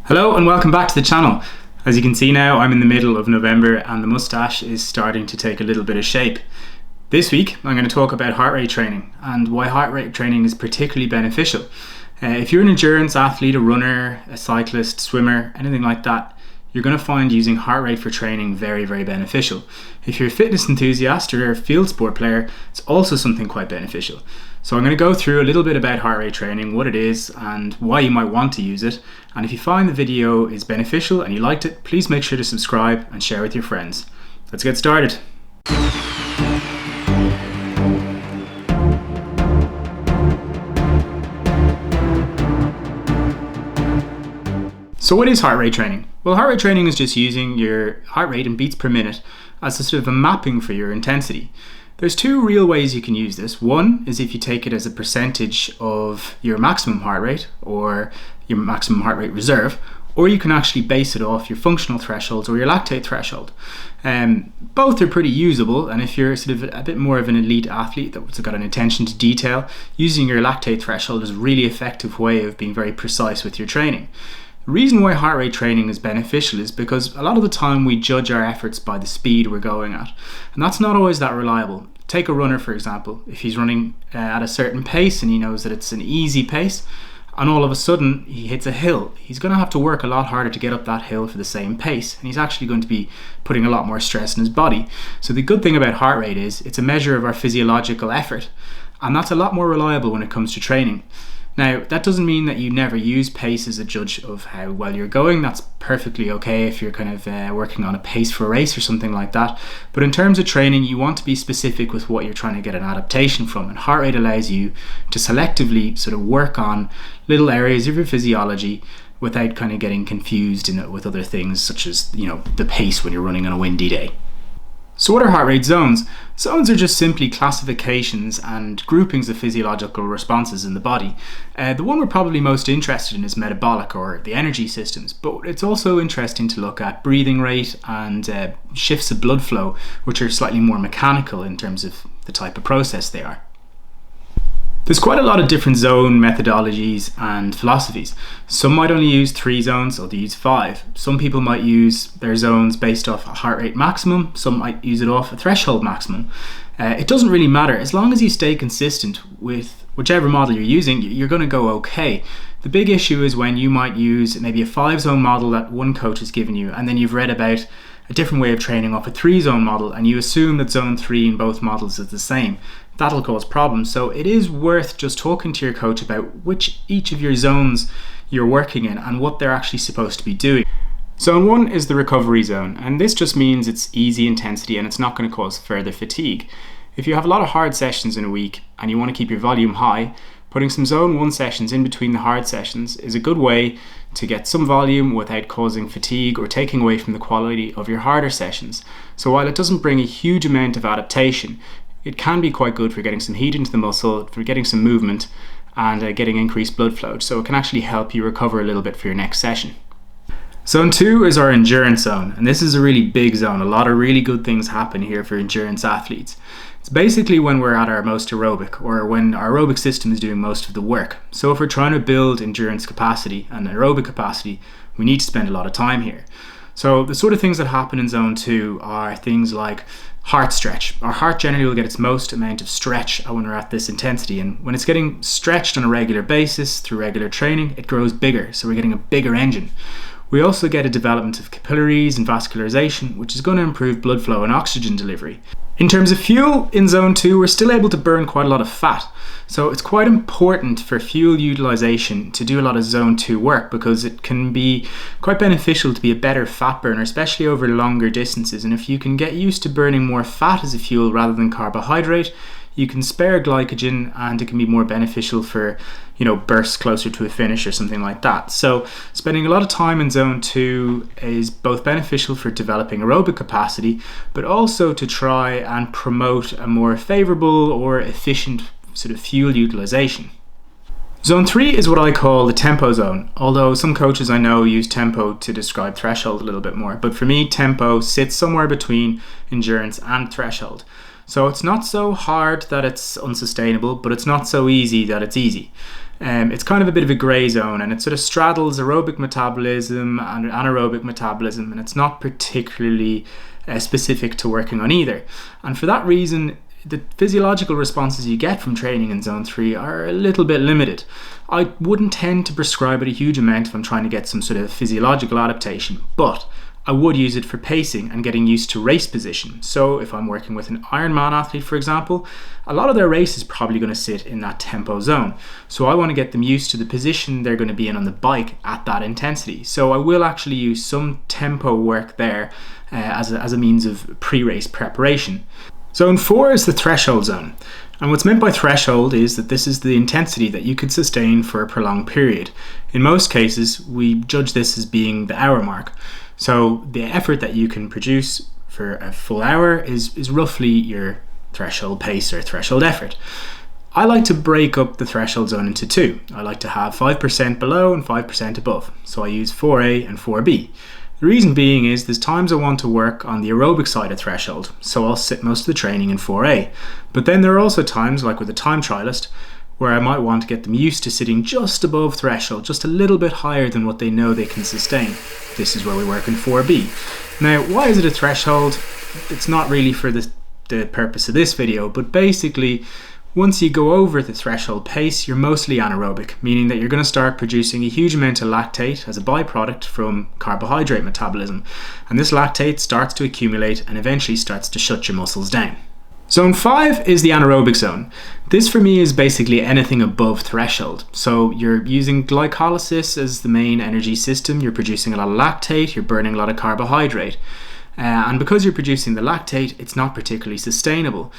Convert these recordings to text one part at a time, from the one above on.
Hello and welcome back to the channel. As you can see now, I'm in the middle of November and the mustache is starting to take a little bit of shape. This week I'm going to talk about heart rate training and why heart rate training is particularly beneficial. If you're an endurance athlete, a runner, a cyclist, swimmer, anything like that, you're going to find using heart rate for training very, very beneficial. If you're a fitness enthusiast or a field sport player, it's also something quite beneficial. So I'm going to go through a little bit about heart rate training, what it is and why you might want to use it. And if you find the video is beneficial and you liked it, please make sure to subscribe and share with your friends. Let's get started. So what is heart rate training? Well, heart rate training is just using your heart rate in beats per minute as a sort of a mapping for your intensity. There's two real ways you can use this. One is if you take it as a percentage of your maximum heart rate or your maximum heart rate reserve, or you can actually base it off your functional thresholds or your lactate threshold. Both are pretty usable, and if you're sort of a bit more of an elite athlete that's got an attention to detail, using your lactate threshold is a really effective way of being very precise with your training. The reason why heart rate training is beneficial is because a lot of the time we judge our efforts by the speed we're going at, and that's not always that reliable. Take a runner, for example. If he's running at a certain pace and he knows that it's an easy pace, and all of a sudden he hits a hill, he's going to have to work a lot harder to get up that hill for the same pace, and he's actually going to be putting a lot more stress in his body. So the good thing about heart rate is it's a measure of our physiological effort, and that's a lot more reliable when it comes to training. Now, that doesn't mean that you never use pace as a judge of how well you're going. That's perfectly okay if you're kind of working on a pace for a race or something like that. But in terms of training, you want to be specific with what you're trying to get an adaptation from. And heart rate allows you to selectively sort of work on little areas of your physiology without kind of getting confused in it with other things such as, the pace when you're running on a windy day. So what are heart rate zones? Zones are just simply classifications and groupings of physiological responses in the body. The one we're probably most interested in is metabolic or the energy systems, but it's also interesting to look at breathing rate and shifts of blood flow, which are slightly more mechanical in terms of the type of process they are. There's quite a lot of different zone methodologies and philosophies. Some might only use 3 zones, or they use 5. Some people might use their zones based off a heart rate maximum. Some might use it off a threshold maximum. It doesn't really matter. As long as you stay consistent with whichever model you're using, you're going to go okay. The big issue is when you might use maybe a 5-zone model that one coach has given you, and then you've read about a different way of training off a 3-zone model, and you assume that zone 3 in both models is the same. That'll cause problems. So it is worth just talking to your coach about which each of your zones you're working in and what they're actually supposed to be doing. Zone 1 is the recovery zone, and this just means it's easy intensity and it's not going to cause further fatigue. If you have a lot of hard sessions in a week and you want to keep your volume high, putting some zone 1 sessions in between the hard sessions is a good way to get some volume without causing fatigue or taking away from the quality of your harder sessions. So while it doesn't bring a huge amount of adaptation, it can be quite good for getting some heat into the muscle, for getting some movement and getting increased blood flow. So it can actually help you recover a little bit for your next session. Zone 2 is our endurance zone, and this is a really big zone. A lot of really good things happen here for endurance athletes. It's basically when we're at our most aerobic, or when our aerobic system is doing most of the work. So if we're trying to build endurance capacity and aerobic capacity, we need to spend a lot of time here. So the sort of things that happen in zone 2 are things like heart stretch. Our heart generally will get its most amount of stretch when we're at this intensity, and when it's getting stretched on a regular basis through regular training, it grows bigger, so we're getting a bigger engine. We also get a development of capillaries and vascularization, which is going to improve blood flow and oxygen delivery. In terms of fuel, in zone 2, we're still able to burn quite a lot of fat. So it's quite important for fuel utilization to do a lot of zone 2 work, because it can be quite beneficial to be a better fat burner, especially over longer distances. And if you can get used to burning more fat as a fuel rather than carbohydrate, you can spare glycogen and it can be more beneficial for, bursts closer to a finish or something like that. So spending a lot of time in zone 2 is both beneficial for developing aerobic capacity, but also to try and promote a more favorable or efficient sort of fuel utilization. Zone 3 is what I call the tempo zone, although some coaches I know use tempo to describe threshold a little bit more, but for me tempo sits somewhere between endurance and threshold. So it's not so hard that it's unsustainable, but it's not so easy that it's easy. It's kind of a bit of a grey zone, and it sort of straddles aerobic metabolism and anaerobic metabolism, and it's not particularly specific to working on either. And for that reason, the physiological responses you get from training in zone 3 are a little bit limited. I wouldn't tend to prescribe it a huge amount if I'm trying to get some sort of physiological adaptation, but I would use it for pacing and getting used to race position. So if I'm working with an Ironman athlete, for example, a lot of their race is probably going to sit in that tempo zone. So I want to get them used to the position they're going to be in on the bike at that intensity. So I will actually use some tempo work there as a means of pre-race preparation. Zone 4 is the threshold zone. And what's meant by threshold is that this is the intensity that you could sustain for a prolonged period. In most cases, we judge this as being the hour mark. So the effort that you can produce for a full hour is roughly your threshold pace or threshold effort. I like to break up the threshold zone into two. I like to have 5% below and 5% above. So I use 4A and 4B. The reason being is there's times I want to work on the aerobic side of threshold, so I'll sit most of the training in 4A. But then there are also times, like with a time trialist, where I might want to get them used to sitting just above threshold, just a little bit higher than what they know they can sustain. This is where we work in 4B. Now, why is it a threshold? It's not really for the purpose of this video, but basically, once you go over the threshold pace, you're mostly anaerobic, meaning that you're going to start producing a huge amount of lactate as a byproduct from carbohydrate metabolism. And this lactate starts to accumulate and eventually starts to shut your muscles down. Zone 5 is the anaerobic zone. This for me is basically anything above threshold. So you're using glycolysis as the main energy system, you're producing a lot of lactate, you're burning a lot of carbohydrate. And because you're producing the lactate, it's not particularly sustainable.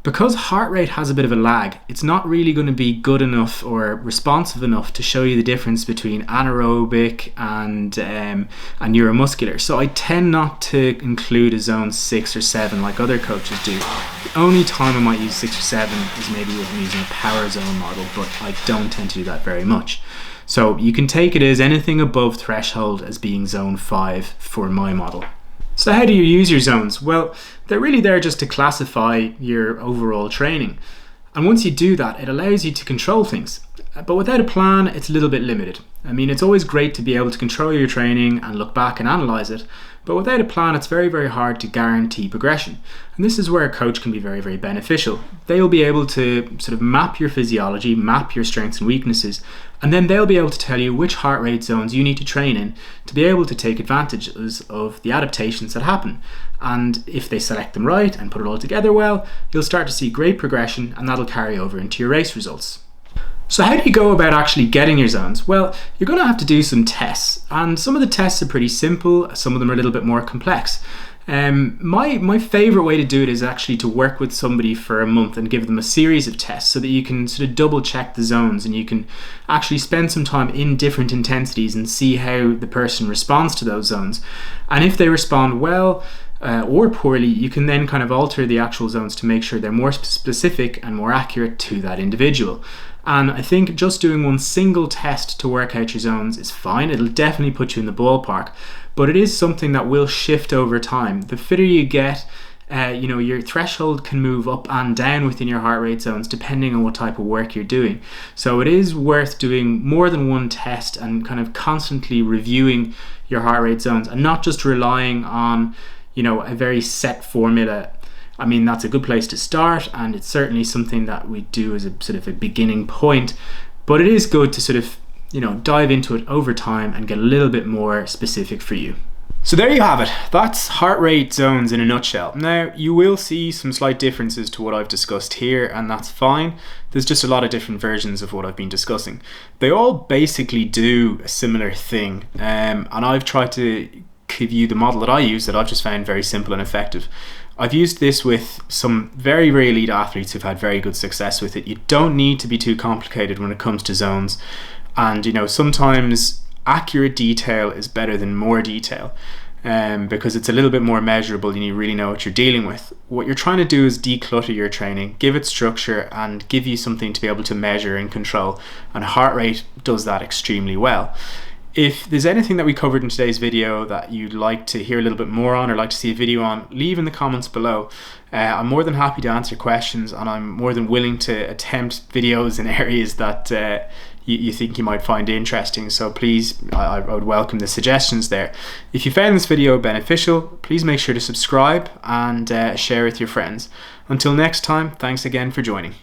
Because heart rate has a bit of a lag, it's not really going to be good enough or responsive enough to show you the difference between anaerobic and neuromuscular. So I tend not to include a zone 6 or 7 like other coaches do. The only time I might use 6 or 7 is maybe if I'm using a power zone model, but I don't tend to do that very much. So you can take it as anything above threshold as being zone 5 for my model. So how do you use your zones? Well, they're really there just to classify your overall training. And once you do that, it allows you to control things. But without a plan, it's a little bit limited. I mean, it's always great to be able to control your training and look back and analyze it. But without a plan, it's very, very hard to guarantee progression. And this is where a coach can be very, very beneficial. They'll be able to sort of map your physiology, map your strengths and weaknesses, and then they'll be able to tell you which heart rate zones you need to train in to be able to take advantages of the adaptations that happen. And if they select them right and put it all together well, you'll start to see great progression, and that'll carry over into your race results. So how do you go about actually getting your zones? Well, you're going to have to do some tests, and some of the tests are pretty simple, some of them are a little bit more complex. My favorite way to do it is actually to work with somebody for a month and give them a series of tests so that you can sort of double check the zones, and you can actually spend some time in different intensities and see how the person responds to those zones. And if they respond well or poorly, you can then kind of alter the actual zones to make sure they're more specific and more accurate to that individual. And I think just doing one single test to work out your zones is fine. It'll definitely put you in the ballpark, but it is something that will shift over time. The fitter you get, your threshold can move up and down within your heart rate zones depending on what type of work you're doing. So it is worth doing more than one test and kind of constantly reviewing your heart rate zones and not just relying on, a very set formula. I mean, that's a good place to start, and it's certainly something that we do as a sort of a beginning point, but it is good to sort of, dive into it over time and get a little bit more specific for you. So there you have it. That's heart rate zones in a nutshell. Now, you will see some slight differences to what I've discussed here, and that's fine. There's just a lot of different versions of what I've been discussing. They all basically do a similar thing, and I've tried to give you the model that I use that I've just found very simple and effective. I've used this with some very, very elite athletes who've had very good success with it. You don't need to be too complicated when it comes to zones. And, sometimes accurate detail is better than more detail because it's a little bit more measurable and you really know what you're dealing with. What you're trying to do is declutter your training, give it structure, and give you something to be able to measure and control. And heart rate does that extremely well. If there's anything that we covered in today's video that you'd like to hear a little bit more on or like to see a video on, leave in the comments below. I'm more than happy to answer questions, and I'm more than willing to attempt videos in areas that you think you might find interesting. So please, I would welcome the suggestions there. If you found this video beneficial, please make sure to subscribe and share with your friends. Until next time, thanks again for joining.